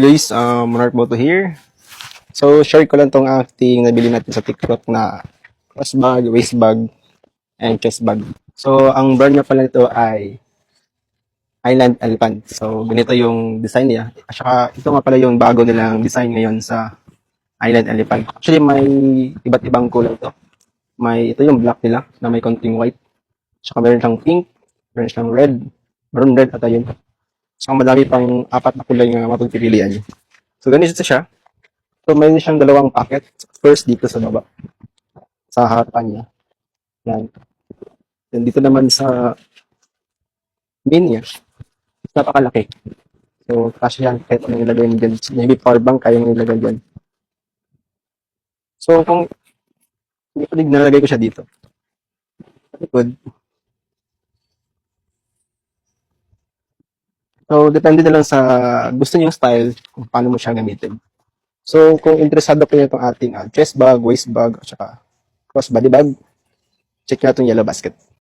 guys, Monarch Moto here. So, share ko lang tong ating nabili natin sa TikTok na cross bag, waist bag, and chest bag. So, ang brand niya pala nito ay Island Elephant. So, ganito yung design niya. At saka, ito nga pala yung bago nilang design ngayon sa Island Elephant. Actually, may iba't ibang kulay ito. Ito yung black nila na may konting white. At saka meron siyang pink, meron siyang red, maroon red at ayun. So, madami pang apat na kulay na mapagpipilian. So, ganito siya. So, mayroon siyang dalawang pocket. First, dito sa baba. Sa harapan niya. Yan. Then, dito naman sa main niya. Napakalaki. So, kasi yan. Kahit anong ilagay mo dyan. Maybe power bank, kaya yung ilagay dyan. So, kung nalagay ko siya dito. Good. So, depende na lang sa gusto niyo yung style kung paano mo siya gamitin. So, kung interesado po niyo itong ating chest bag, waist bag, at saka crossbody bag, check nyo itong yellow basket.